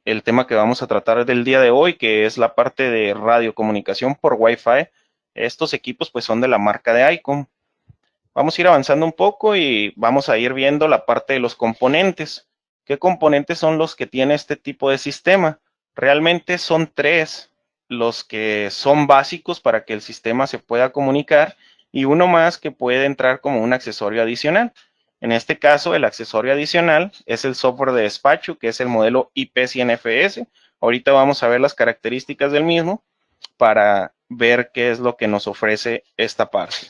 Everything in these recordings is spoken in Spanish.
el tema que vamos a tratar del día de hoy, que es la parte de radiocomunicación por Wi-Fi. Estos equipos pues son de la marca de ICOM. Vamos a ir avanzando un poco y vamos a ir viendo la parte de los componentes. ¿Qué componentes son los que tiene este tipo de sistema? Realmente son tres los que son básicos para que el sistema se pueda comunicar y uno más que puede entrar como un accesorio adicional. En este caso, el accesorio adicional es el software de despacho, que es el modelo IP100FS. Ahorita vamos a ver las características del mismo para ver qué es lo que nos ofrece esta parte.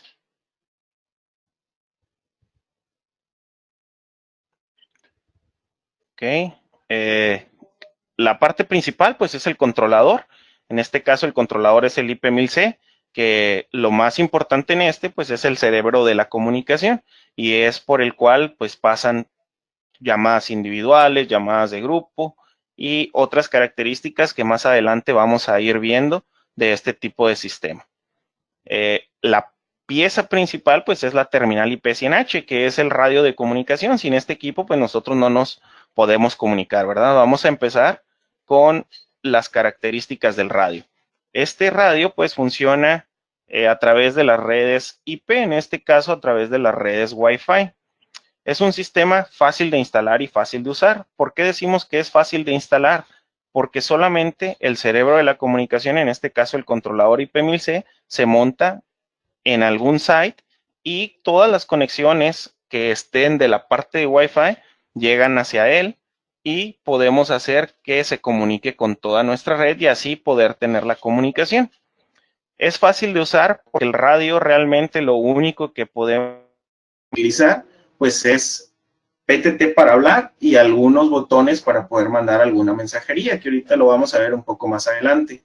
Ok. Eh, la parte principal, pues, es el controlador. En este caso, el controlador es el IP1000C, que lo más importante en este, pues, es el cerebro de la comunicación y es por el cual, pues, pasan llamadas individuales, llamadas de grupo y otras características que más adelante vamos a ir viendo de este tipo de sistema. La pieza principal, pues, es la terminal IP100H, que es el radio de comunicación. Sin este equipo, pues, nosotros no nos podemos comunicar, ¿verdad? Vamos a empezar con las características del radio. Este radio, pues, funciona a través de las redes IP, en este caso a través de las redes Wi-Fi. Es un sistema fácil de instalar y fácil de usar. ¿Por qué decimos que es fácil de instalar? Porque solamente el cerebro de la comunicación, en este caso el controlador IP1000C, se monta en algún site y todas las conexiones que estén de la parte de Wi-Fi llegan hacia él y podemos hacer que se comunique con toda nuestra red y así poder tener la comunicación. Es fácil de usar porque el radio realmente lo único que podemos utilizar pues es PTT para hablar y algunos botones para poder mandar alguna mensajería, que ahorita lo vamos a ver un poco más adelante.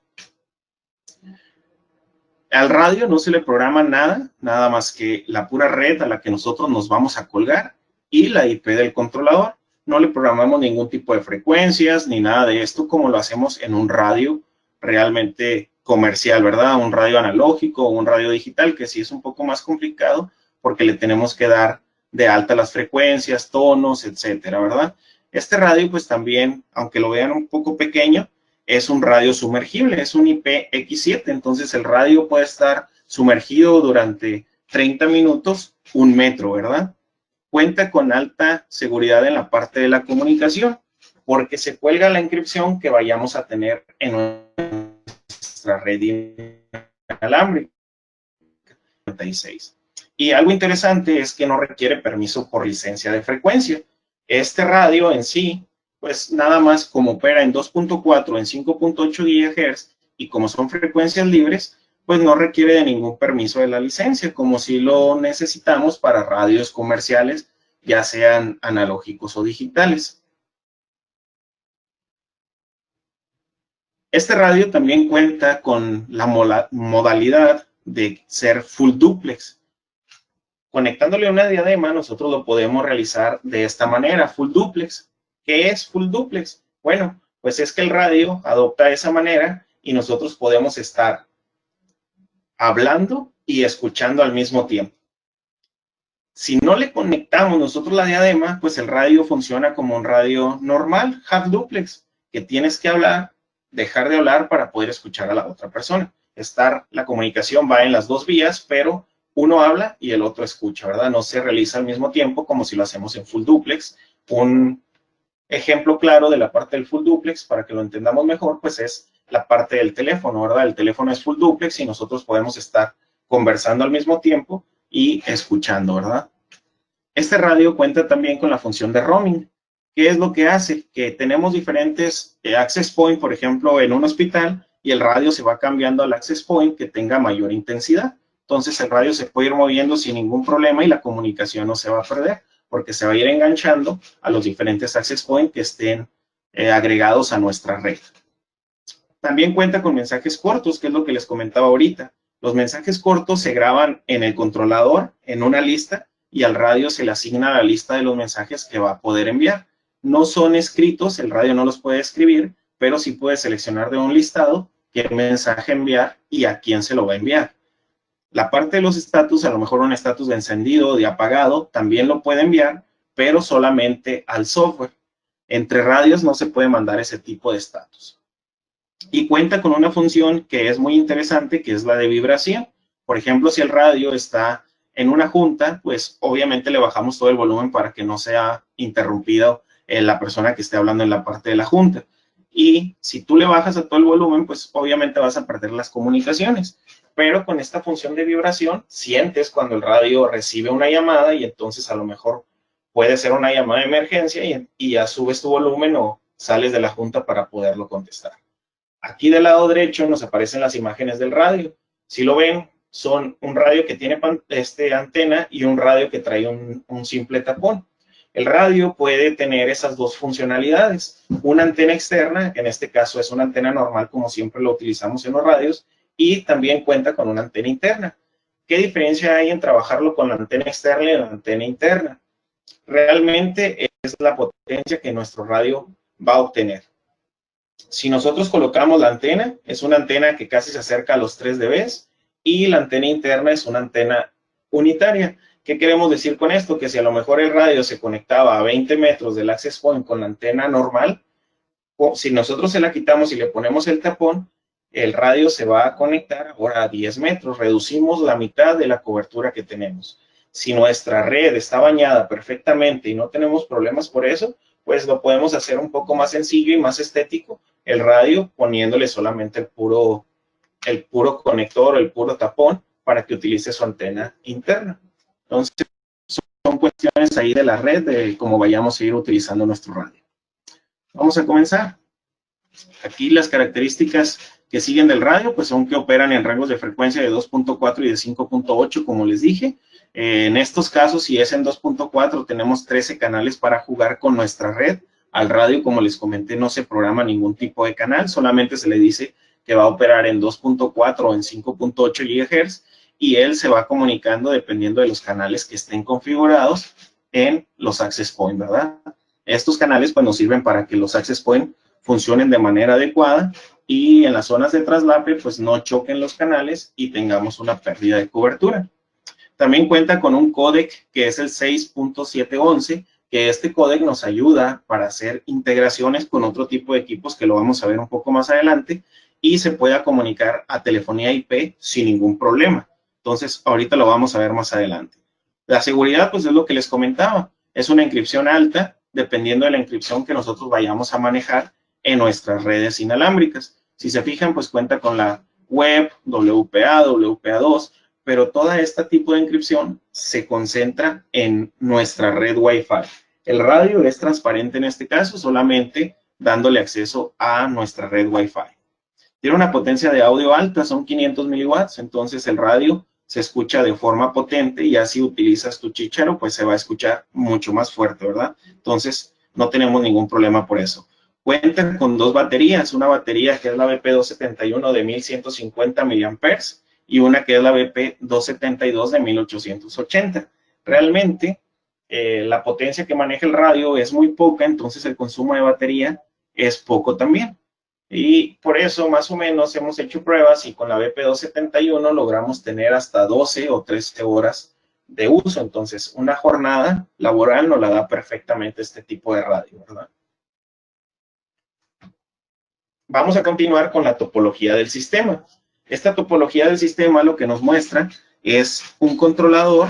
Al radio no se le programa nada, nada más que la pura red a la que nosotros nos vamos a colgar y la IP del controlador. No le programamos ningún tipo de frecuencias ni nada de esto como lo hacemos en un radio realmente comercial, ¿verdad? Un radio analógico o un radio digital, que sí es un poco más complicado porque le tenemos que dar de alta las frecuencias, tonos, etcétera, ¿verdad? Este radio, pues también, aunque lo vean un poco pequeño, es un radio sumergible, es un IPX7, entonces el radio puede estar sumergido durante 30 minutos, 1 metro, ¿verdad? Cuenta con alta seguridad en la parte de la comunicación, porque se cuelga la encripción que vayamos a tener en nuestra red inalámbrica. Y algo interesante es que no requiere permiso por licencia de frecuencia. Este radio en sí, pues nada más como opera en 2.4, en 5.8 GHz y como son frecuencias libres, pues no requiere de ningún permiso de la licencia, como si lo necesitamos para radios comerciales, ya sean analógicos o digitales. Este radio también cuenta con la modalidad de ser full duplex. Conectándole una diadema, nosotros lo podemos realizar de esta manera, full duplex. ¿Qué es full duplex? Bueno, pues es que el radio adopta esa manera y nosotros podemos estar hablando y escuchando al mismo tiempo. Si no le conectamos nosotros la diadema, pues el radio funciona como un radio normal, half duplex, que tienes que hablar, dejar de hablar para poder escuchar a la otra persona. La comunicación va en las dos vías, pero uno habla y el otro escucha, ¿verdad? No se realiza al mismo tiempo como si lo hacemos en full duplex. Un ejemplo claro de la parte del full duplex, para que lo entendamos mejor, pues es la parte del teléfono, ¿verdad? El teléfono es full duplex y nosotros podemos estar conversando al mismo tiempo y escuchando, ¿verdad? Este radio cuenta también con la función de roaming. ¿Qué es lo que hace? Que tenemos diferentes access point, por ejemplo, en un hospital, y el radio se va cambiando al access point que tenga mayor intensidad. Entonces el radio se puede ir moviendo sin ningún problema y la comunicación no se va a perder, porque se va a ir enganchando a los diferentes access point que estén agregados a nuestra red. También cuenta con mensajes cortos, que es lo que les comentaba ahorita. Los mensajes cortos se graban en el controlador, en una lista, y al radio se le asigna la lista de los mensajes que va a poder enviar. No son escritos, el radio no los puede escribir, pero sí puede seleccionar de un listado qué mensaje enviar y a quién se lo va a enviar. La parte de los estatus, a lo mejor un estatus de encendido o de apagado, también lo puede enviar, pero solamente al software. Entre radios no se puede mandar ese tipo de estatus. Y cuenta con una función que es muy interesante, que es la de vibración. Por ejemplo, si el radio está en una junta, pues obviamente le bajamos todo el volumen para que no sea interrumpido la persona que esté hablando en la parte de la junta. Y si tú le bajas a todo el volumen, pues obviamente vas a perder las comunicaciones. Pero con esta función de vibración, sientes cuando el radio recibe una llamada y entonces a lo mejor puede ser una llamada de emergencia y ya subes tu volumen o sales de la junta para poderlo contestar. Aquí del lado derecho nos aparecen las imágenes del radio. Si lo ven, son un radio que tiene antena y un radio que trae un simple tapón. El radio puede tener esas dos funcionalidades. Una antena externa, que en este caso es una antena normal como siempre lo utilizamos en los radios, y también cuenta con una antena interna. ¿Qué diferencia hay en trabajarlo con la antena externa y la antena interna? Realmente es la potencia que nuestro radio va a obtener. Si nosotros colocamos la antena, es una antena que casi se acerca a los 3 dB y la antena interna es una antena unitaria. ¿Qué queremos decir con esto? Que si a lo mejor el radio se conectaba a 20 metros del access point con la antena normal, o si nosotros se la quitamos y le ponemos el tapón, el radio se va a conectar ahora a 10 metros. Reducimos la mitad de la cobertura que tenemos. Si nuestra red está bañada perfectamente y no tenemos problemas por eso, pues lo podemos hacer un poco más sencillo y más estético, el radio poniéndole solamente el puro conector, el puro tapón, para que utilice su antena interna. Entonces, son cuestiones ahí de la red, de cómo vayamos a ir utilizando nuestro radio. Vamos a comenzar. Aquí las características que siguen del radio, pues son que operan en rangos de frecuencia de 2.4 y de 5.8, como les dije. En estos casos, si es en 2.4, tenemos 13 canales para jugar con nuestra red. Al radio, como les comenté, no se programa ningún tipo de canal, solamente se le dice que va a operar en 2.4 o en 5.8 GHz y él se va comunicando dependiendo de los canales que estén configurados en los access point, ¿verdad? Estos canales pues nos sirven para que los access point funcionen de manera adecuada y en las zonas de traslape pues no choquen los canales y tengamos una pérdida de cobertura. También cuenta con un códec que es el 6.711, que este códec nos ayuda para hacer integraciones con otro tipo de equipos que lo vamos a ver un poco más adelante y se pueda comunicar a telefonía IP sin ningún problema. Entonces, ahorita lo vamos a ver más adelante. La seguridad, pues es lo que les comentaba. Es una encripción alta, dependiendo de la encripción que nosotros vayamos a manejar en nuestras redes inalámbricas. Si se fijan, pues cuenta con la web, WPA, WPA2, pero todo este tipo de encripción se concentra en nuestra red Wi-Fi. El radio es transparente en este caso, solamente dándole acceso a nuestra red Wi-Fi. Tiene una potencia de audio alta, son 500 miliwatts, entonces el radio se escucha de forma potente y ya si utilizas tu chícharo, pues se va a escuchar mucho más fuerte, ¿verdad? Entonces, no tenemos ningún problema por eso. Cuentan con dos baterías, una batería que es la BP271 de 1150 miliamperes y una que es la BP272 de 1880. Realmente, la potencia que maneja el radio es muy poca, entonces el consumo de batería es poco también. Y por eso, más o menos, hemos hecho pruebas y con la BP271 logramos tener hasta 12 o 13 horas de uso. Entonces, una jornada laboral nos la da perfectamente este tipo de radio, ¿verdad? Vamos a continuar con la topología del sistema. Esta topología del sistema lo que nos muestra es un controlador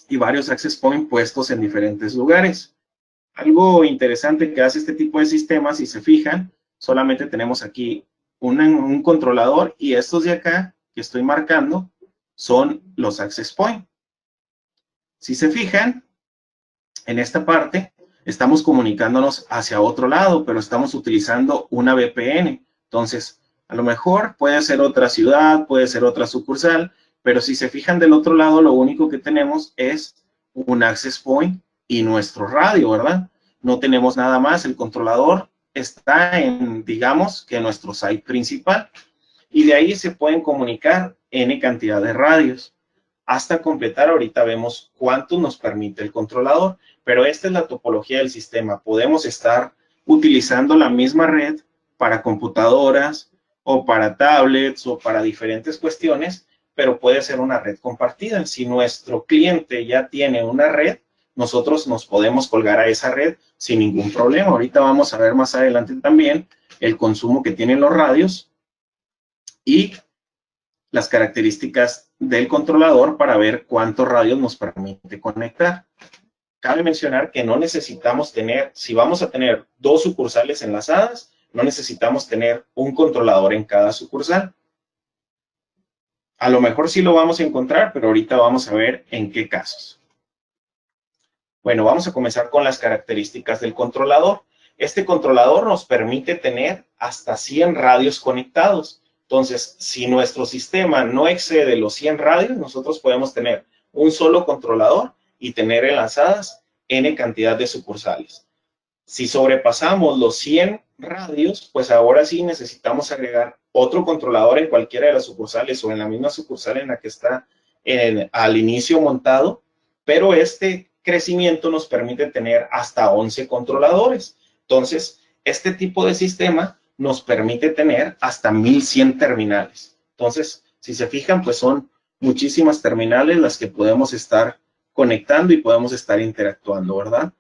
y varios access points puestos en diferentes lugares. Algo interesante que hace este tipo de sistemas, si se fijan, solamente tenemos aquí un controlador y estos de acá que estoy marcando son los access point. Si se fijan, en esta parte estamos comunicándonos hacia otro lado, pero estamos utilizando una VPN. Entonces, a lo mejor puede ser otra ciudad, puede ser otra sucursal, pero si se fijan del otro lado, lo único que tenemos es un access point y nuestro radio, ¿verdad? No tenemos nada más, el controlador está en, digamos, que nuestro site principal. Y de ahí se pueden comunicar N cantidad de radios. Hasta completar, ahorita vemos cuánto nos permite el controlador. Pero esta es la topología del sistema. Podemos estar utilizando la misma red para computadoras o para tablets o para diferentes cuestiones, pero puede ser una red compartida. Si nuestro cliente ya tiene una red, nosotros nos podemos colgar a esa red sin ningún problema. Ahorita vamos a ver más adelante también el consumo que tienen los radios y las características del controlador para ver cuántos radios nos permite conectar. Cabe mencionar que no necesitamos tener, si vamos a tener dos sucursales enlazadas, no necesitamos tener un controlador en cada sucursal. A lo mejor sí lo vamos a encontrar, pero ahorita vamos a ver en qué casos. Bueno, vamos a comenzar con las características del controlador. Este controlador nos permite tener hasta 100 radios conectados. Entonces, si nuestro sistema no excede los 100 radios, nosotros podemos tener un solo controlador y tener enlazadas N cantidad de sucursales. Si sobrepasamos los 100 radios, pues ahora sí necesitamos agregar otro controlador en cualquiera de las sucursales o en la misma sucursal en la que está al inicio montado, pero este crecimiento nos permite tener hasta 11 controladores. Entonces, este tipo de sistema nos permite tener hasta 1100 terminales. Entonces, si se fijan, pues son muchísimas terminales las que podemos estar conectando y podemos estar interactuando, ¿verdad?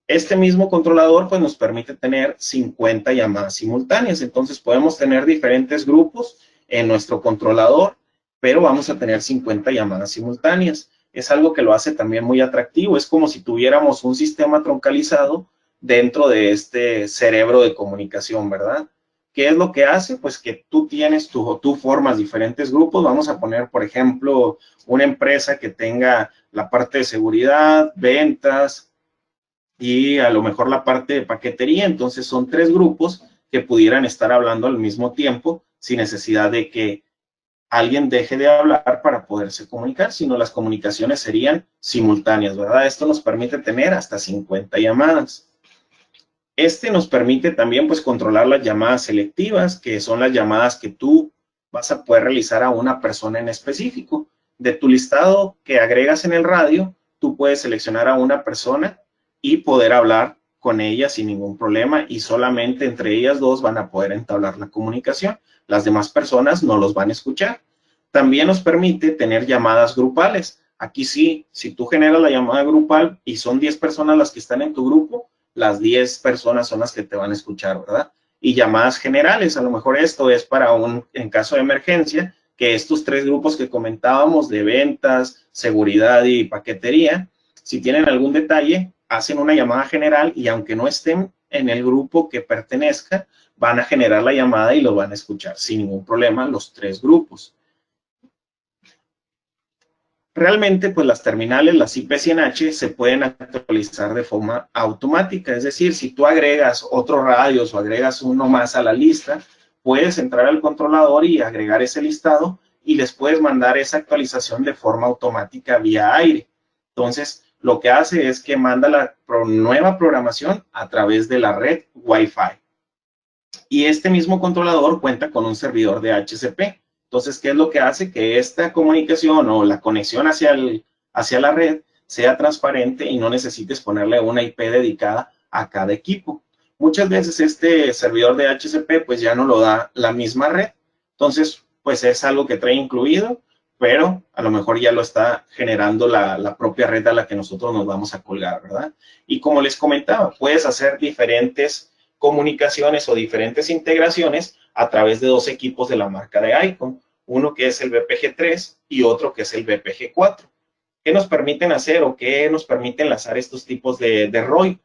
Este mismo controlador pues nos permite tener 50 llamadas simultáneas, entonces podemos tener diferentes grupos en nuestro controlador, pero vamos a tener 50 llamadas simultáneas. Es algo que lo hace también muy atractivo, es como si tuviéramos un sistema troncalizado dentro de este cerebro de comunicación, ¿verdad? ¿Qué es lo que hace? Pues que tú tú formas diferentes grupos. Vamos a poner, por ejemplo, una empresa que tenga la parte de seguridad, ventas y a lo mejor la parte de paquetería. Entonces son 3 grupos que pudieran estar hablando al mismo tiempo sin necesidad de que alguien deje de hablar para poderse comunicar, sino las comunicaciones serían simultáneas, ¿verdad? Esto nos permite tener hasta 50 llamadas. Este nos permite también pues controlar las llamadas selectivas, que son las llamadas que tú vas a poder realizar a una persona en específico. De tu listado que agregas en el radio, tú puedes seleccionar a una persona y poder hablar con ella sin ningún problema y solamente entre ellas dos van a poder entablar la comunicación. Las demás personas no los van a escuchar. También nos permite tener llamadas grupales. Aquí sí, si tú generas la llamada grupal y son 10 personas las que están en tu grupo, las 10 personas son las que te van a escuchar, ¿verdad? Y llamadas generales, a lo mejor esto es para en caso de emergencia, que estos 3 grupos que comentábamos de ventas, seguridad y paquetería, si tienen algún detalle, hacen una llamada general y aunque no estén en el grupo que pertenezca, van a generar la llamada y lo van a escuchar sin ningún problema los 3 grupos. Realmente, pues las terminales, las IP100H, se pueden actualizar de forma automática. Es decir, si tú agregas otros radios o agregas uno más a la lista, puedes entrar al controlador y agregar ese listado y les puedes mandar esa actualización de forma automática vía aire. Entonces, lo que hace es que manda la nueva programación a través de la red Wi-Fi. Y este mismo controlador cuenta con un servidor de HCP. Entonces, ¿qué es lo que hace? Que esta comunicación o la conexión hacia la red sea transparente y no necesites ponerle una IP dedicada a cada equipo. Muchas veces este servidor de HCP pues ya no lo da la misma red. Entonces, pues es algo que trae incluido, pero a lo mejor ya lo está generando la propia red a la que nosotros nos vamos a colgar, ¿verdad? Y como les comentaba, puedes hacer diferentes comunicaciones o diferentes integraciones a través de 2 equipos de la marca de ICOM, uno que es el BPG3 y otro que es el BPG4. ¿Qué nos permiten hacer o qué nos permite enlazar estos tipos de ROI?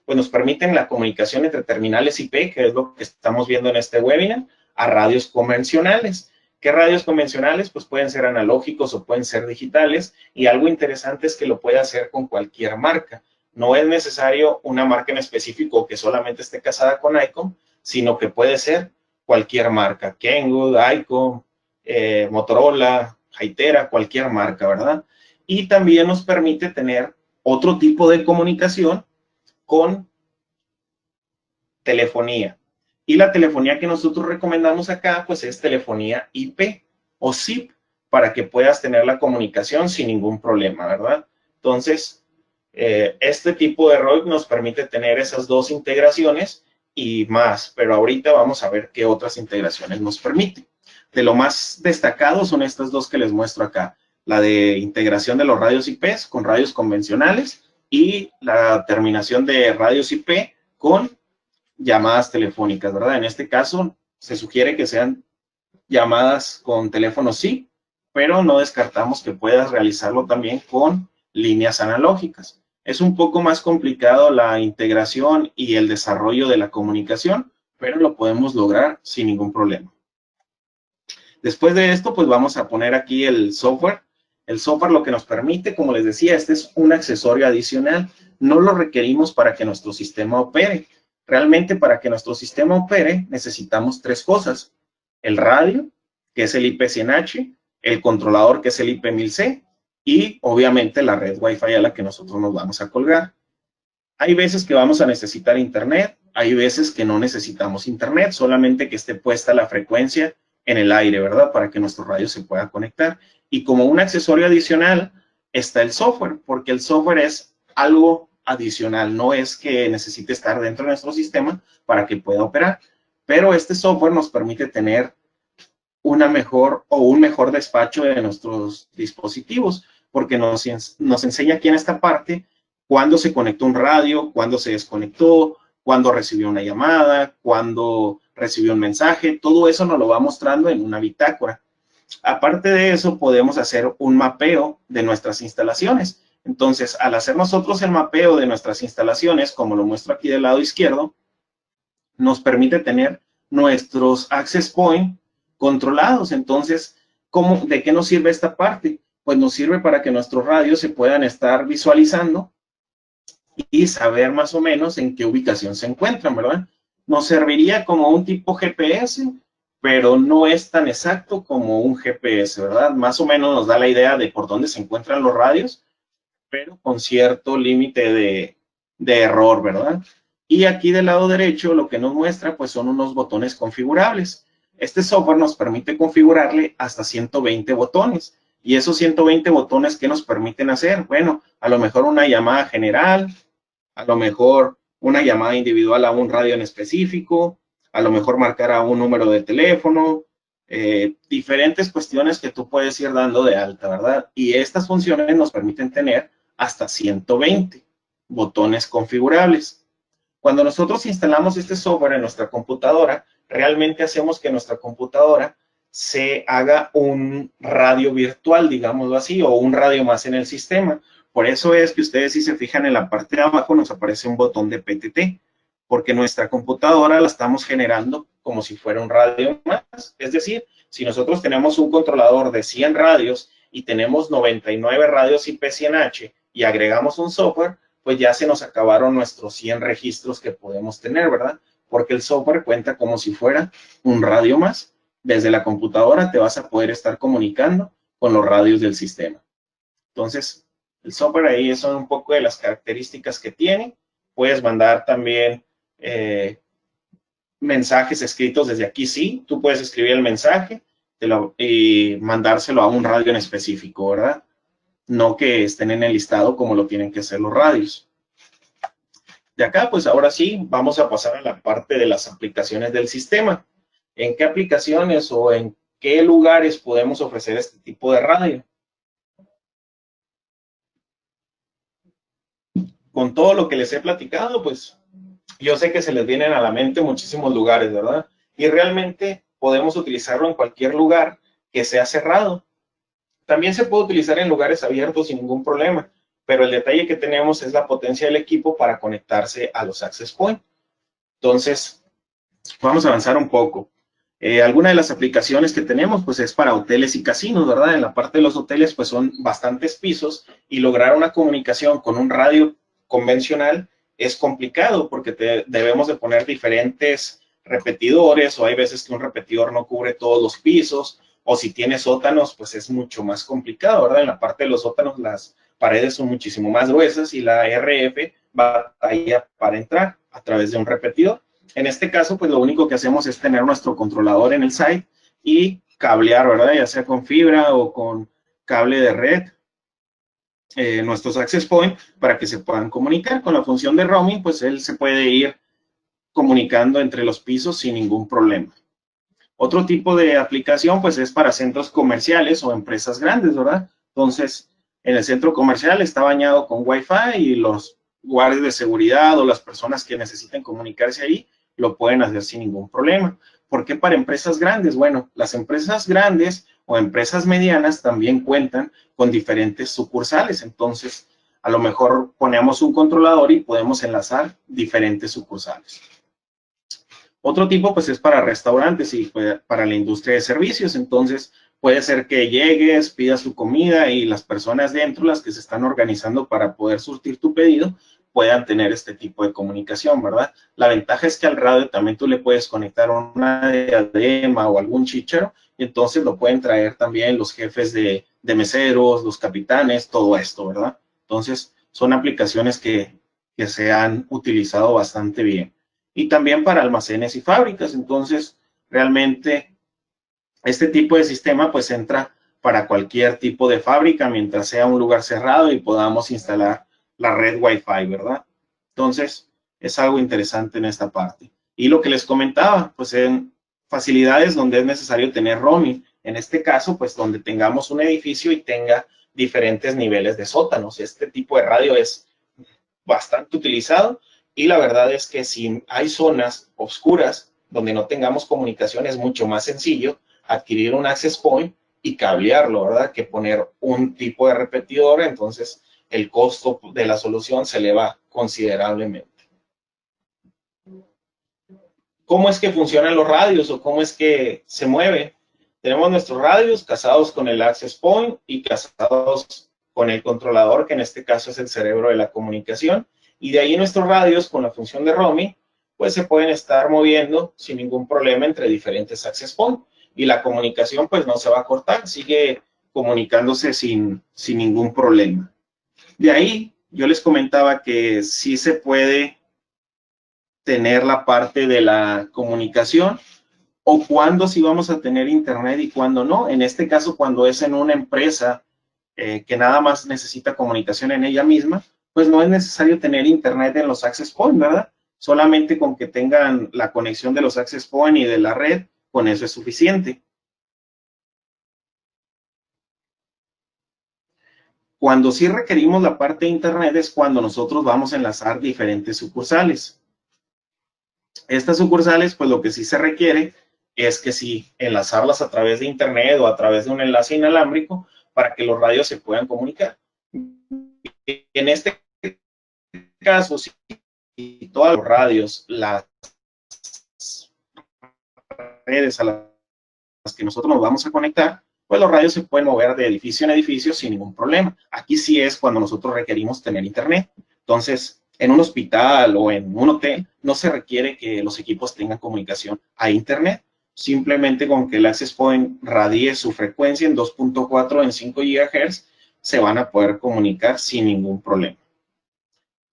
Pues nos permiten la comunicación entre terminales IP, que es lo que estamos viendo en este webinar, a radios convencionales. ¿Qué radios convencionales? Pues pueden ser analógicos o pueden ser digitales, y algo interesante es que lo puede hacer con cualquier marca. No es necesario una marca en específico que solamente esté casada con ICOM, sino que puede ser cualquier marca, Kenwood, ICOM, Motorola, Hytera, cualquier marca, ¿verdad? Y también nos permite tener otro tipo de comunicación con telefonía. Y la telefonía que nosotros recomendamos acá, pues es telefonía IP o SIP, para que puedas tener la comunicación sin ningún problema, ¿verdad? Entonces, este tipo de ROI nos permite tener esas 2 integraciones y más, pero ahorita vamos a ver qué otras integraciones nos permite. De lo más destacado son estas 2 que les muestro acá, la de integración de los radios IPs con radios convencionales y la terminación de radios IP con llamadas telefónicas, ¿verdad? En este caso, se sugiere que sean llamadas con teléfono sí, pero no descartamos que puedas realizarlo también con líneas analógicas. Es un poco más complicado la integración y el desarrollo de la comunicación, pero lo podemos lograr sin ningún problema. Después de esto, pues vamos a poner aquí el software. El software lo que nos permite, como les decía, este es un accesorio adicional. No lo requerimos para que nuestro sistema opere. Realmente para que nuestro sistema opere necesitamos tres cosas. El radio, que es el IP100H, el controlador, que es el IP1000C, y obviamente la red Wi-Fi a la que nosotros nos vamos a colgar. Hay veces que vamos a necesitar internet, hay veces que no necesitamos internet, solamente que esté puesta la frecuencia en el aire, ¿verdad? Para que nuestro radio se pueda conectar. Y como un accesorio adicional está el software, porque el software es algo adicional, no es que necesite estar dentro de nuestro sistema para que pueda operar, pero este software nos permite tener una mejor o un mejor despacho de nuestros dispositivos, porque nos enseña aquí en esta parte cuándo se conectó un radio, cuándo se desconectó, cuándo recibió una llamada, cuándo recibió un mensaje, todo eso nos lo va mostrando en una bitácora. Aparte de eso, podemos hacer un mapeo de nuestras instalaciones. Entonces, al hacer nosotros el mapeo de nuestras instalaciones, como lo muestro aquí del lado izquierdo, nos permite tener nuestros access point controlados. Entonces, ¿de qué nos sirve esta parte? Pues nos sirve para que nuestros radios se puedan estar visualizando y saber más o menos en qué ubicación se encuentran, ¿verdad? Nos serviría como un tipo GPS, pero no es tan exacto como un GPS, ¿verdad? Más o menos nos da la idea de por dónde se encuentran los radios, pero con cierto límite de error, ¿verdad? Y aquí del lado derecho lo que nos muestra pues son unos botones configurables. Este software nos permite configurarle hasta 120 botones. Y esos 120 botones, ¿qué nos permiten hacer? Bueno, a lo mejor una llamada general, a lo mejor una llamada individual a un radio en específico, a lo mejor marcar a un número de teléfono, diferentes cuestiones que tú puedes ir dando de alta, ¿verdad? Y estas funciones nos permiten tener hasta 120 botones configurables. Cuando nosotros instalamos este software en nuestra computadora, realmente hacemos que nuestra computadora se haga un radio virtual, digámoslo así, o un radio más en el sistema. Por eso es que ustedes, si se fijan en la parte de abajo, nos aparece un botón de PTT, porque nuestra computadora la estamos generando como si fuera un radio más. Es decir, si nosotros tenemos un controlador de 100 radios y tenemos 99 radios IP100H y agregamos un software, pues ya se nos acabaron nuestros 100 registros que podemos tener, ¿verdad? Porque el software cuenta como si fuera un radio más. Desde la computadora te vas a poder estar comunicando con los radios del sistema. Entonces, el software ahí son un poco de las características que tiene. Puedes mandar también mensajes escritos desde aquí, sí. Tú puedes escribir el mensaje y mandárselo a un radio en específico, ¿verdad? No que estén en el listado como lo tienen que hacer los radios. De acá, pues ahora sí, vamos a pasar a la parte de las aplicaciones del sistema. ¿En qué aplicaciones o en qué lugares podemos ofrecer este tipo de radio? Con todo lo que les he platicado, pues yo sé que se les vienen a la mente muchísimos lugares, ¿verdad? Y realmente podemos utilizarlo en cualquier lugar que sea cerrado. También se puede utilizar en lugares abiertos sin ningún problema, pero el detalle que tenemos es la potencia del equipo para conectarse a los access point. Entonces, vamos a avanzar un poco. Alguna de las aplicaciones que tenemos, pues es para hoteles y casinos, ¿verdad? En la parte de los hoteles, pues son bastantes pisos y lograr una comunicación con un radio convencional es complicado porque debemos de poner diferentes repetidores o hay veces que un repetidor no cubre todos los pisos o si tiene sótanos, pues es mucho más complicado, ¿verdad? En la parte de los sótanos las paredes son muchísimo más gruesas y la RF batalla para entrar a través de un repetidor. En este caso, pues lo único que hacemos es tener nuestro controlador en el site y cablear, ¿verdad? Ya sea con fibra o con cable de red, nuestros access point para que se puedan comunicar. Con la función de roaming, pues él se puede ir comunicando entre los pisos sin ningún problema. Otro tipo de aplicación, pues es para centros comerciales o empresas grandes, ¿verdad? Entonces, en el centro comercial está bañado con Wi-Fi y los guardias de seguridad o las personas que necesiten comunicarse ahí lo pueden hacer sin ningún problema. ¿Por qué para empresas grandes? Bueno, las empresas grandes o empresas medianas también cuentan con diferentes sucursales. Entonces, a lo mejor ponemos un controlador y podemos enlazar diferentes sucursales. Otro tipo, pues, es para restaurantes y para la industria de servicios. Entonces, puede ser que llegues, pidas tu comida y las personas dentro, las que se están organizando para poder surtir tu pedido, puedan tener este tipo de comunicación, ¿verdad? La ventaja es que al radio también tú le puedes conectar una diadema o algún chícharo, y entonces lo pueden traer también los jefes de meseros, los capitanes, todo esto, ¿verdad? Entonces, son aplicaciones que se han utilizado bastante bien. Y también para almacenes y fábricas. Entonces, realmente, este tipo de sistema pues entra para cualquier tipo de fábrica mientras sea un lugar cerrado y podamos instalar la red Wi-Fi, ¿verdad? Entonces, es algo interesante en esta parte. Y lo que les comentaba, pues en facilidades donde es necesario tener roaming. En este caso, pues donde tengamos un edificio y tenga diferentes niveles de sótanos. Este tipo de radio es bastante utilizado y la verdad es que si hay zonas oscuras donde no tengamos comunicación es mucho más sencillo adquirir un access point y cablearlo, ¿verdad? Que poner un tipo de repetidor, entonces el costo de la solución se eleva considerablemente. ¿Cómo es que funcionan los radios o cómo es que se mueve? Tenemos nuestros radios casados con el access point y casados con el controlador, que en este caso es el cerebro de la comunicación. Y de ahí nuestros radios con la función de roaming, pues se pueden estar moviendo sin ningún problema entre diferentes access points. Y la comunicación pues no se va a cortar, sigue comunicándose sin ningún problema. De ahí yo les comentaba que sí se puede tener la parte de la comunicación o cuándo sí vamos a tener internet y cuándo no. En este caso, cuando es en una empresa que nada más necesita comunicación en ella misma, pues no es necesario tener internet en los access point, ¿verdad? Solamente con que tengan la conexión de los access point y de la red, con eso es suficiente. Cuando sí requerimos la parte de internet es cuando nosotros vamos a enlazar diferentes sucursales. Estas sucursales, pues lo que sí se requiere es que sí enlazarlas a través de internet o a través de un enlace inalámbrico para que los radios se puedan comunicar. En este caso, si todos los radios, las redes a las que nosotros nos vamos a conectar, pues los radios se pueden mover de edificio en edificio sin ningún problema. Aquí sí es cuando nosotros requerimos tener internet. Entonces, en un hospital o en un hotel, no se requiere que los equipos tengan comunicación a internet. Simplemente con que el access point radie su frecuencia en 2.4 en 5 GHz, se van a poder comunicar sin ningún problema.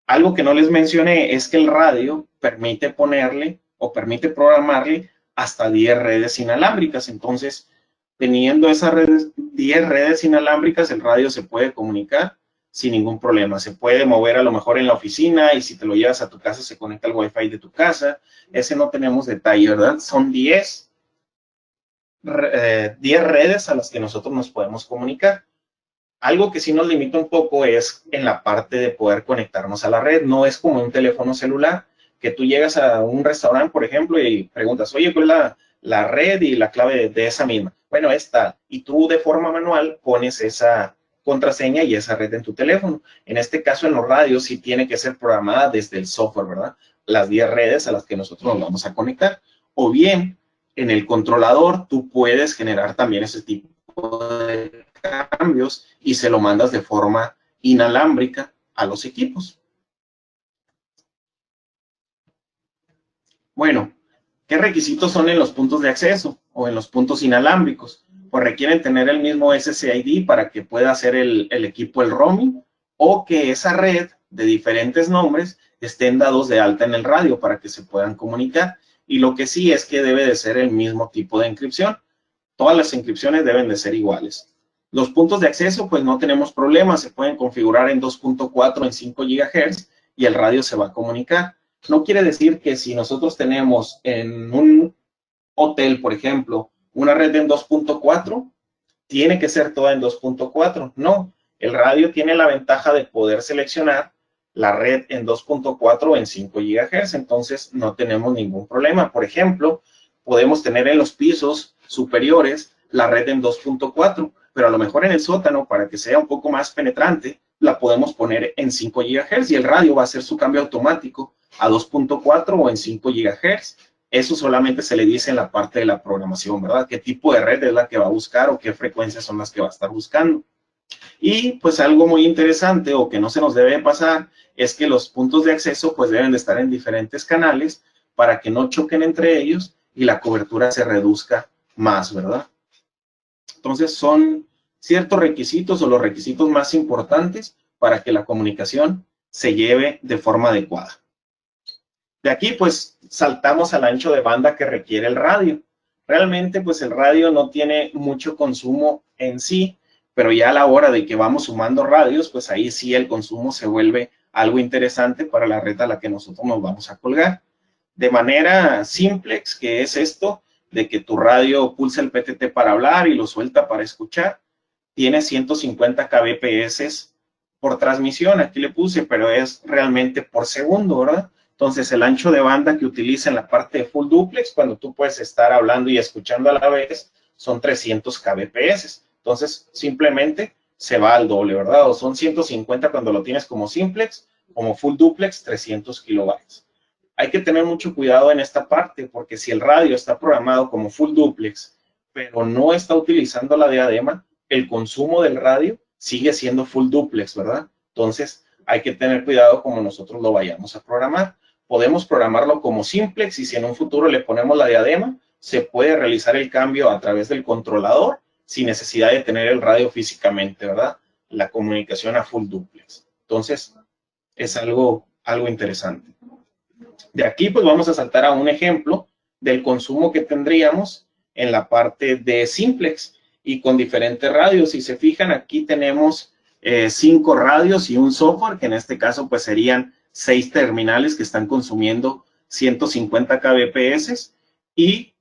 Algo que no les mencioné es que el radio permite ponerle o permite programarle hasta 10 redes inalámbricas. Entonces, teniendo esas redes, 10 redes inalámbricas, el radio se puede comunicar sin ningún problema. Se puede mover a lo mejor en la oficina y si te lo llevas a tu casa se conecta al Wi-Fi de tu casa. Ese no tenemos detalle, ¿verdad? Son 10 redes a las que nosotros nos podemos comunicar. Algo que sí nos limita un poco es en la parte de poder conectarnos a la red. No es como un teléfono celular, que tú llegas a un restaurante, por ejemplo, y preguntas, oye, ¿cuál es la red y la clave de esa misma? Bueno, es tal. Y tú de forma manual pones esa contraseña y esa red en tu teléfono. En este caso, en los radios sí tiene que ser programada desde el software, ¿verdad? Las 10 redes a las que nosotros nos vamos a conectar. O bien, en el controlador, tú puedes generar también ese tipo de cambios y se lo mandas de forma inalámbrica a los equipos. Bueno, ¿qué requisitos son en los puntos de acceso o en los puntos inalámbricos? Pues requieren tener el mismo SSID para que pueda hacer el equipo el roaming o que esa red de diferentes nombres estén dados de alta en el radio para que se puedan comunicar. Y lo que sí es que debe de ser el mismo tipo de encripción. Todas las encripciones deben de ser iguales. Los puntos de acceso, pues no tenemos problemas, se pueden configurar en 2.4 en 5 GHz y el radio se va a comunicar. No quiere decir que si nosotros tenemos en un hotel, por ejemplo, una red en 2.4, tiene que ser toda en 2.4. No, El radio tiene la ventaja de poder seleccionar la red en 2.4 o en 5 GHz, entonces no tenemos ningún problema. Por ejemplo, podemos tener en los pisos superiores la red en 2.4, pero a lo mejor en el sótano, para que sea un poco más penetrante, la podemos poner en 5 GHz y el radio va a hacer su cambio automático a 2.4 o en 5 GHz. Eso solamente se le dice en la parte de la programación, ¿verdad? ¿Qué tipo de red es la que va a buscar o qué frecuencias son las que va a estar buscando? Y pues algo muy interesante o que no se nos debe pasar es que los puntos de acceso pues deben de estar en diferentes canales para que no choquen entre ellos y la cobertura se reduzca más, ¿verdad? Entonces son ciertos requisitos o los requisitos más importantes para que la comunicación se lleve de forma adecuada. De aquí pues saltamos al ancho de banda que requiere el radio. Realmente pues el radio no tiene mucho consumo en sí, pero ya a la hora de que vamos sumando radios, pues ahí sí el consumo se vuelve algo interesante para la red a la que nosotros nos vamos a colgar. De manera simplex, que es esto, de que tu radio pulsa el PTT para hablar y lo suelta para escuchar, tiene 150 kbps por transmisión, aquí le puse, pero es realmente por segundo, ¿verdad? Entonces el ancho de banda que utiliza en la parte de full duplex, cuando tú puedes estar hablando y escuchando a la vez, son 300 kbps. Entonces simplemente se va al doble, ¿verdad? O son 150 cuando lo tienes como simplex, como full duplex, 300 kilobytes. Hay que tener mucho cuidado en esta parte, porque si el radio está programado como full duplex, pero no está utilizando la diadema, el consumo del radio sigue siendo full duplex, ¿verdad? Entonces, hay que tener cuidado como nosotros lo vayamos a programar. Podemos programarlo como simplex y si en un futuro le ponemos la diadema, se puede realizar el cambio a través del controlador sin necesidad de tener el radio físicamente, ¿verdad? La comunicación a full duplex. Entonces, es algo interesante. De aquí, pues vamos a saltar a un ejemplo del consumo que tendríamos en la parte de simplex y con diferentes radios. Si se fijan, aquí tenemos 5 radios y un software, que en este caso pues serían 6 terminales que están consumiendo 150 kbps y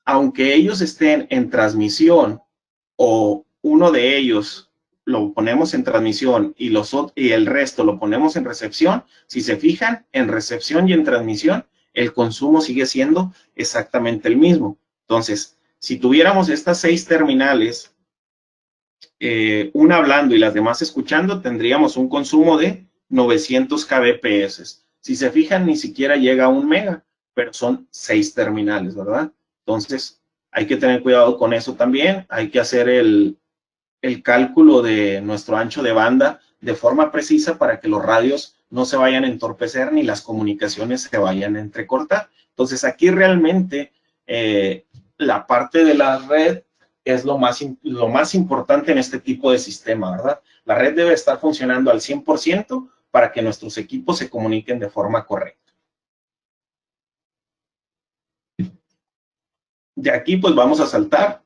aunque ellos estén en transmisión o uno de ellos lo ponemos en transmisión y el resto lo ponemos en recepción, si se fijan, en recepción y en transmisión, el consumo sigue siendo exactamente el mismo. Entonces, si tuviéramos estas 6 terminales, una hablando y las demás escuchando, tendríamos un consumo de 900 kbps. Si se fijan, ni siquiera llega a 1 mega, pero son 6 terminales, ¿verdad? Entonces, hay que tener cuidado con eso también. Hay que hacer el cálculo de nuestro ancho de banda de forma precisa para que los radios no se vayan a entorpecer ni las comunicaciones se vayan a entrecortar. Entonces, aquí realmente la parte de la red es lo más importante en este tipo de sistema, ¿verdad? La red debe estar funcionando al 100% para que nuestros equipos se comuniquen de forma correcta. De aquí, pues vamos a saltar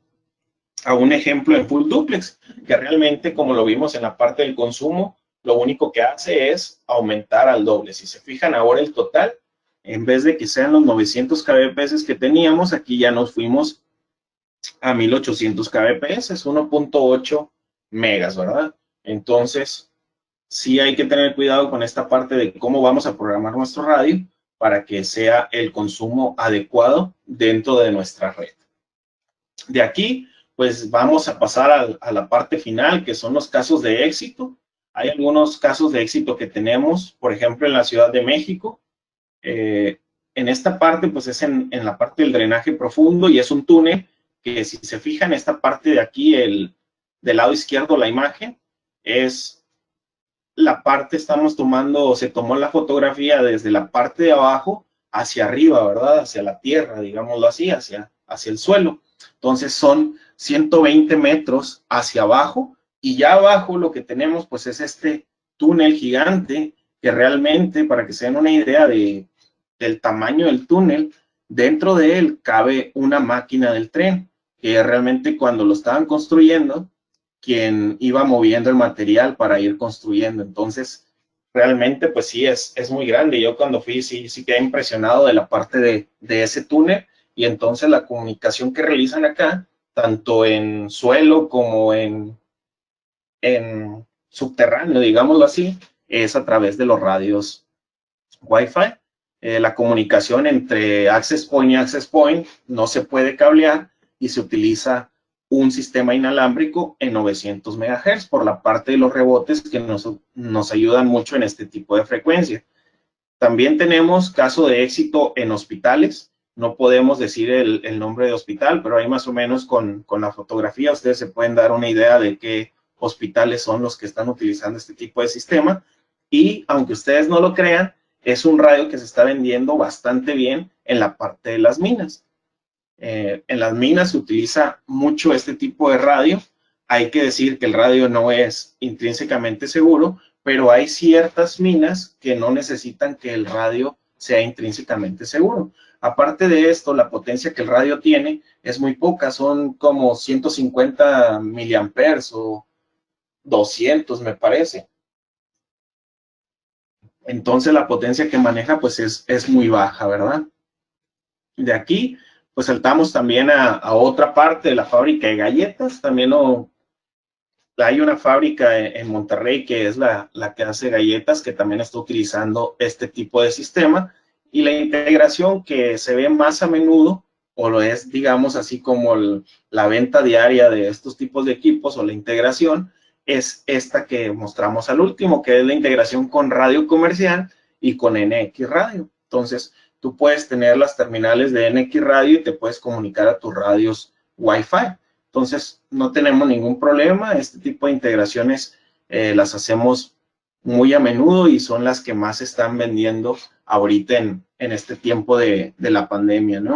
a un ejemplo en full duplex, que realmente, como lo vimos en la parte del consumo, lo único que hace es aumentar al doble. Si se fijan ahora el total, en vez de que sean los 900 kbps que teníamos, aquí ya nos fuimos a 1800 kbps, 1.8 megas, ¿verdad? Entonces, sí hay que tener cuidado con esta parte de cómo vamos a programar nuestro radio para que sea el consumo adecuado dentro de nuestra red. De aquí, pues vamos a pasar a la parte final, que son los casos de éxito. Hay algunos casos de éxito que tenemos, por ejemplo, en la Ciudad de México. En esta parte, pues es en la parte del drenaje profundo y es un túnel que si se fijan, esta parte de aquí, del lado izquierdo, la imagen, es la parte, estamos tomando, se tomó la fotografía desde la parte de abajo hacia arriba, ¿verdad? Hacia la tierra, digámoslo así, hacia el suelo. Entonces son 120 metros hacia abajo y ya abajo lo que tenemos pues es este túnel gigante que realmente, para que se den una idea del tamaño del túnel, dentro de él cabe una máquina del tren, que realmente cuando lo estaban construyendo, quien iba moviendo el material para ir construyendo. Entonces, realmente, pues sí, es muy grande. Yo cuando fui, sí quedé impresionado de la parte de ese túnel y entonces la comunicación que realizan acá, tanto en suelo como en subterráneo, digámoslo así, es a través de los radios Wi-Fi. La comunicación entre access point y access point no se puede cablear y se utiliza un sistema inalámbrico en 900 MHz por la parte de los rebotes que nos ayudan mucho en este tipo de frecuencia. También tenemos caso de éxito en hospitales. No podemos decir el nombre de hospital, pero ahí más o menos con la fotografía ustedes se pueden dar una idea de qué hospitales son los que están utilizando este tipo de sistema. Y aunque ustedes no lo crean, es un radio que se está vendiendo bastante bien en la parte de las minas. En las minas se utiliza mucho este tipo de radio. Hay que decir que el radio no es intrínsecamente seguro, pero hay ciertas minas que no necesitan que el radio sea intrínsecamente seguro. Aparte de esto, la potencia que el radio tiene es muy poca, son como 150 miliamperes o 200, me parece. Entonces la potencia que maneja pues es muy baja, ¿verdad? De aquí pues saltamos también a otra parte de la fábrica de galletas. También hay una fábrica en Monterrey que es la que hace galletas, que también está utilizando este tipo de sistema. Y la integración que se ve más a menudo, o lo es, digamos, así como la venta diaria de estos tipos de equipos o la integración, es esta que mostramos al último, que es la integración con radio comercial y con NX Radio. Entonces, tú puedes tener las terminales de NX Radio y te puedes comunicar a tus radios Wi-Fi. Entonces, no tenemos ningún problema. Este tipo de integraciones las hacemos muy a menudo y son las que más se están vendiendo ahorita en este tiempo de la pandemia, ¿no?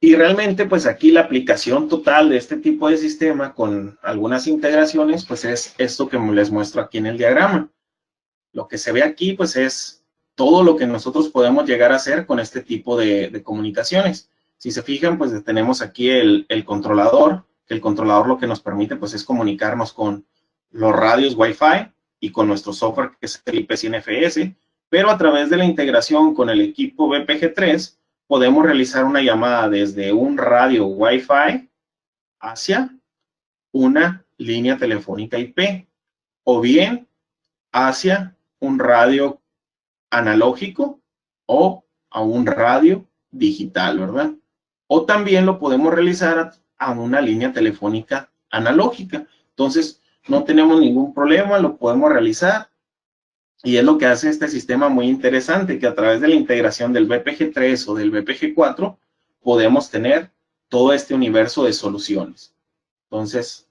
Y realmente, pues aquí la aplicación total de este tipo de sistema con algunas integraciones, pues es esto que les muestro aquí en el diagrama. Lo que se ve aquí, pues es todo lo que nosotros podemos llegar a hacer con este tipo de comunicaciones. Si se fijan, pues tenemos aquí el controlador, que el controlador lo que nos permite, pues es comunicarnos con los radios Wi-Fi y con nuestro software, que es el IP100FS, pero a través de la integración con el equipo BPG3, podemos realizar una llamada desde un radio Wi-Fi hacia una línea telefónica IP, o bien hacia un radio analógico o a un radio digital, ¿verdad? O también lo podemos realizar a una línea telefónica analógica. Entonces, no tenemos ningún problema, lo podemos realizar. Y es lo que hace este sistema muy interesante, que a través de la integración del BPG3 o del BPG4 podemos tener todo este universo de soluciones. Entonces,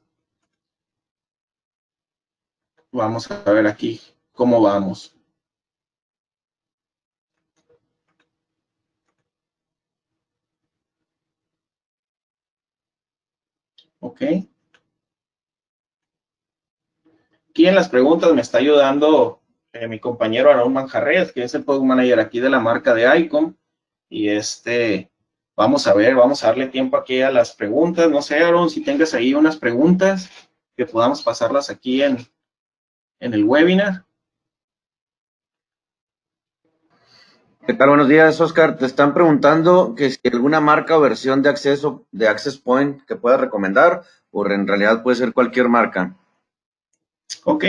vamos a ver aquí cómo vamos. Ok. Aquí en las preguntas me está ayudando mi compañero Aaron Manjarres, que es el Product Manager aquí de la marca de ICOM. Y vamos a ver, vamos a darle tiempo aquí a las preguntas. No sé, Aaron, si tengas ahí unas preguntas que podamos pasarlas aquí en el webinar. ¿Qué tal? Buenos días, Oscar. Te están preguntando que si hay alguna marca o versión de acceso de Access Point que puedas recomendar, o en realidad puede ser cualquier marca. Ok,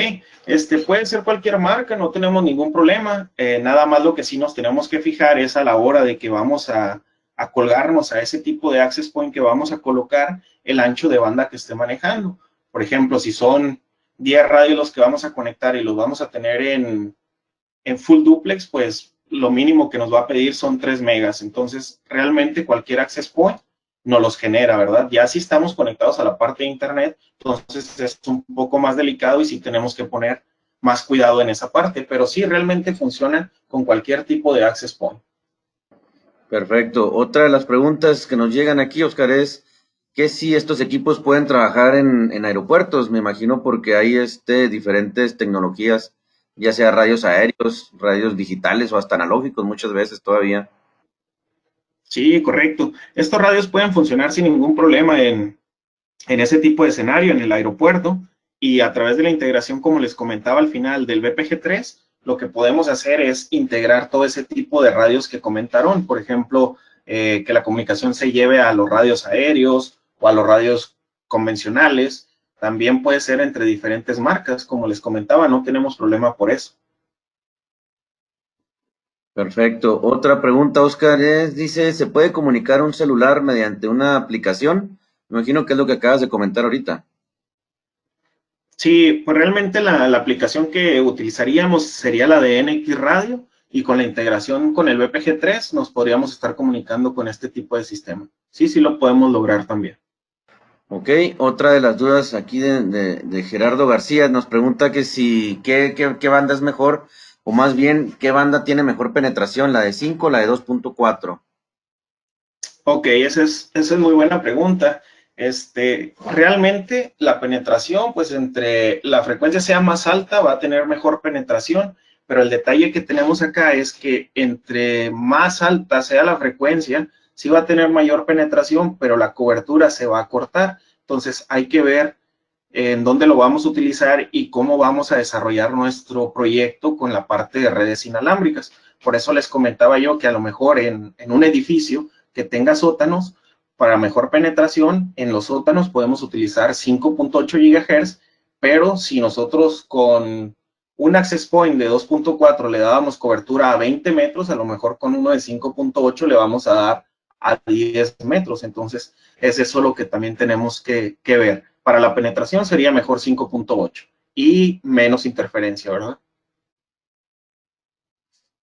puede ser cualquier marca, no tenemos ningún problema. Nada más lo que sí nos tenemos que fijar es a la hora de que vamos a colgarnos a ese tipo de access point que vamos a colocar, el ancho de banda que esté manejando. Por ejemplo, si son 10 radios los que vamos a conectar y los vamos a tener en full duplex, pues lo mínimo que nos va a pedir son 3 megas. Entonces, realmente cualquier access point nos los genera, ¿verdad? Ya si estamos conectados a la parte de internet, entonces es un poco más delicado y sí tenemos que poner más cuidado en esa parte, pero sí realmente funciona con cualquier tipo de access point. Perfecto. Otra de las preguntas que nos llegan aquí, Oscar, es que si estos equipos pueden trabajar en aeropuertos, me imagino porque hay diferentes tecnologías, ya sea radios aéreos, radios digitales o hasta analógicos muchas veces todavía. Sí, correcto. Estos radios pueden funcionar sin ningún problema en ese tipo de escenario, en el aeropuerto, y a través de la integración, como les comentaba al final del BPG3, lo que podemos hacer es integrar todo ese tipo de radios que comentaron. Por ejemplo, que la comunicación se lleve a los radios aéreos o a los radios convencionales. También puede ser entre diferentes marcas, como les comentaba, no tenemos problema por eso. Perfecto. Otra pregunta, Oscar, dice, ¿se puede comunicar un celular mediante una aplicación? Me imagino que es lo que acabas de comentar ahorita. Sí, pues realmente la aplicación que utilizaríamos sería la de NX Radio y con la integración con el BPG3 nos podríamos estar comunicando con este tipo de sistema. Sí, sí lo podemos lograr también. Ok, otra de las dudas aquí de Gerardo García nos pregunta que si, ¿qué banda es mejor? O más bien, ¿qué banda tiene mejor penetración? ¿La de 5 o la de 2.4? Ok, esa es muy buena pregunta. Realmente la penetración, pues entre la frecuencia sea más alta, va a tener mejor penetración, pero el detalle que tenemos acá es que entre más alta sea la frecuencia, sí va a tener mayor penetración, pero la cobertura se va a cortar. Entonces hay que ver en dónde lo vamos a utilizar y cómo vamos a desarrollar nuestro proyecto con la parte de redes inalámbricas. Por eso les comentaba yo que a lo mejor en un edificio que tenga sótanos, para mejor penetración, en los sótanos podemos utilizar 5.8 GHz, pero si nosotros con un access point de 2.4 le dábamos cobertura a 20 metros, a lo mejor con uno de 5.8 le vamos a dar a 10 metros. Entonces, es eso lo que también tenemos que ver. Para la penetración sería mejor 5.8 y menos interferencia, ¿verdad?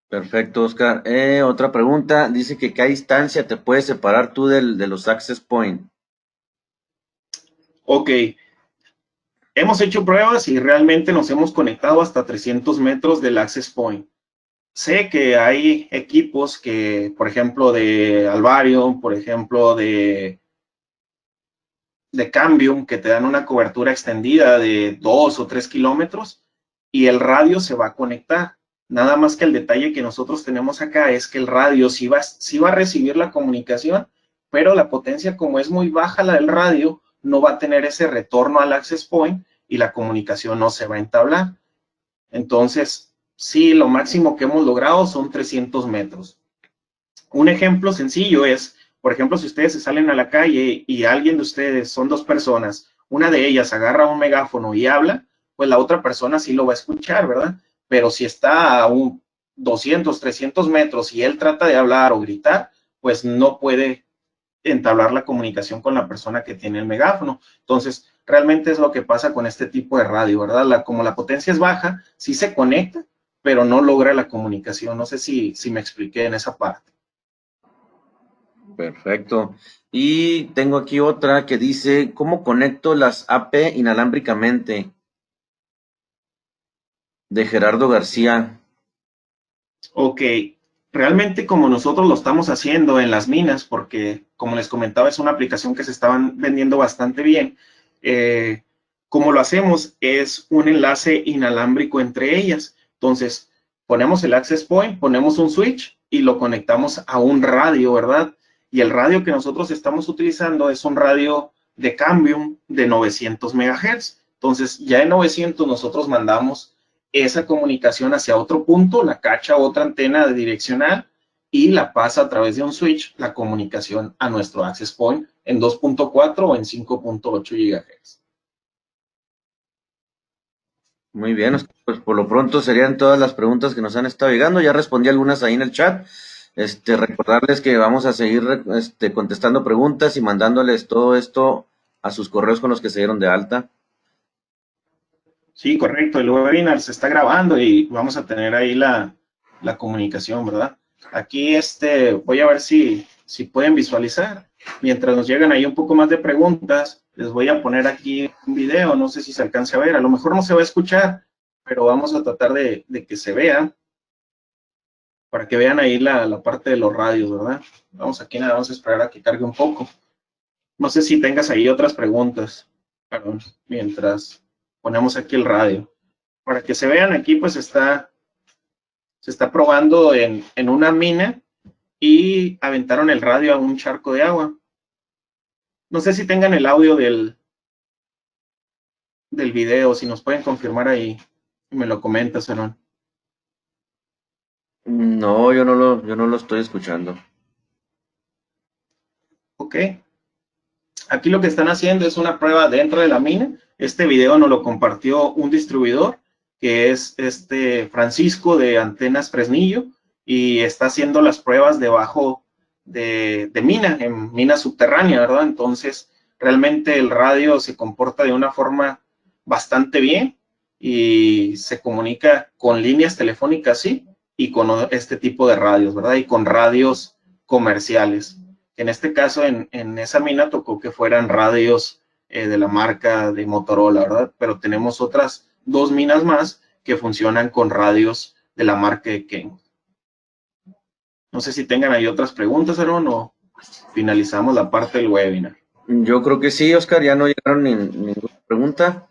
Perfecto, Oscar. Otra pregunta, dice que ¿qué distancia te puedes separar tú de los access point? Ok, hemos hecho pruebas y realmente nos hemos conectado hasta 300 metros del access point. Sé que hay equipos que, por ejemplo, de Alvarion, por ejemplo, de Cambium, que te dan una cobertura extendida de 2 o 3 kilómetros y el radio se va a conectar. Nada más que el detalle que nosotros tenemos acá es que el radio sí va a recibir la comunicación, pero la potencia, como es muy baja la del radio, no va a tener ese retorno al access point y la comunicación no se va a entablar. Entonces, sí, lo máximo que hemos logrado son 300 metros. Un ejemplo sencillo es, por ejemplo, si ustedes se salen a la calle y alguien de ustedes, son dos personas, una de ellas agarra un megáfono y habla, pues la otra persona sí lo va a escuchar, ¿verdad? Pero si está a un 200, 300 metros y él trata de hablar o gritar, pues no puede entablar la comunicación con la persona que tiene el megáfono. Entonces, realmente es lo que pasa con este tipo de radio, ¿verdad? Como la potencia es baja, sí se conecta, pero no logra la comunicación. No sé si me expliqué en esa parte. Perfecto. Y tengo aquí otra que dice, ¿cómo conecto las AP inalámbricamente? De Gerardo García. Ok, realmente como nosotros lo estamos haciendo en las minas, porque como les comentaba, es una aplicación que se estaban vendiendo bastante bien, eh, como lo hacemos es un enlace inalámbrico entre ellas. Entonces, ponemos el access point, ponemos un switch y lo conectamos a un radio, ¿verdad? Y el radio que nosotros estamos utilizando es un radio de Cambium de 900 MHz. Entonces, ya en 900 nosotros mandamos esa comunicación hacia otro punto, la cacha otra antena direccional y la pasa a través de un switch la comunicación a nuestro access point en 2.4 o en 5.8 GHz. Muy bien, Oscar, pues por lo pronto serían todas las preguntas que nos han estado llegando. Ya respondí algunas ahí en el chat. Recordarles que vamos a seguir contestando preguntas y mandándoles todo esto a sus correos con los que se dieron de alta. Sí, correcto, el webinar se está grabando y vamos a tener ahí la comunicación, ¿verdad? Aquí voy a ver si pueden visualizar. Mientras nos llegan ahí un poco más de preguntas, les voy a poner aquí un video, no sé si se alcance a ver, a lo mejor no se va a escuchar, pero vamos a tratar de que se vea para que vean ahí la parte de los radios, ¿verdad? Vamos aquí nada, vamos a esperar a que cargue un poco. No sé si tengas ahí otras preguntas, perdón, mientras ponemos aquí el radio. Para que se vean aquí, pues se está probando en una mina y aventaron el radio a un charco de agua. No sé si tengan el audio del video, si nos pueden confirmar ahí. Me lo comentas, Aaron. No, yo no lo estoy escuchando. ¿ok? Aquí lo que están haciendo es una prueba dentro de la mina. Este video nos lo compartió un distribuidor, que es Francisco de Antenas Fresnillo, y está haciendo las pruebas debajo de mina, en mina subterránea, ¿verdad? Entonces, realmente el radio se comporta de una forma bastante bien y se comunica con líneas telefónicas, sí, y con este tipo de radios, ¿verdad? Y con radios comerciales. En este caso, en esa mina tocó que fueran radios de la marca de Motorola, ¿verdad? Pero tenemos otras 2 minas más que funcionan con radios de la marca de Ken. No sé si tengan ahí otras preguntas, Aaron, o finalizamos la parte del webinar. Yo creo que sí, Oscar, ya no llegaron ninguna pregunta.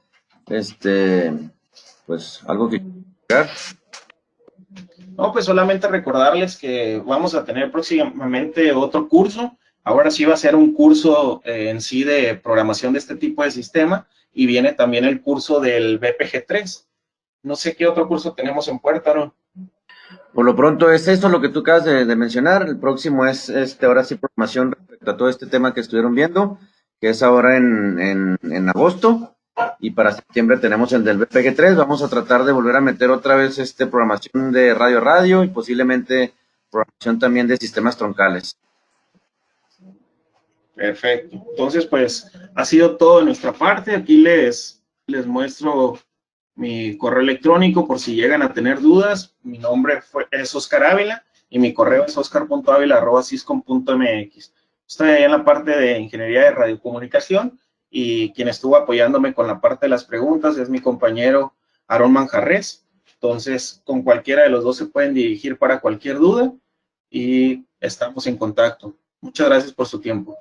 Pues algo que agregar. No, pues solamente recordarles que vamos a tener próximamente otro curso. Ahora sí va a ser un curso en sí de programación de este tipo de sistema y viene también el curso del BPG3. No sé qué otro curso tenemos en puerta, ¿no? Por lo pronto es eso lo que tú acabas de mencionar. El próximo es ahora sí programación respecto a todo este tema que estuvieron viendo, que es ahora en agosto. Y para septiembre tenemos el del BPG3. Vamos a tratar de volver a meter otra vez programación de radio a radio y posiblemente programación también de sistemas troncales. Perfecto. Entonces, pues, ha sido todo de nuestra parte. Aquí les muestro mi correo electrónico por si llegan a tener dudas. Mi nombre es Oscar Ávila y mi correo es oscar.avila@syscom.mx. Estoy ahí en la parte de ingeniería de radiocomunicación y quien estuvo apoyándome con la parte de las preguntas es mi compañero Aarón Manjarres. Entonces, con cualquiera de los dos se pueden dirigir para cualquier duda y estamos en contacto. Muchas gracias por su tiempo.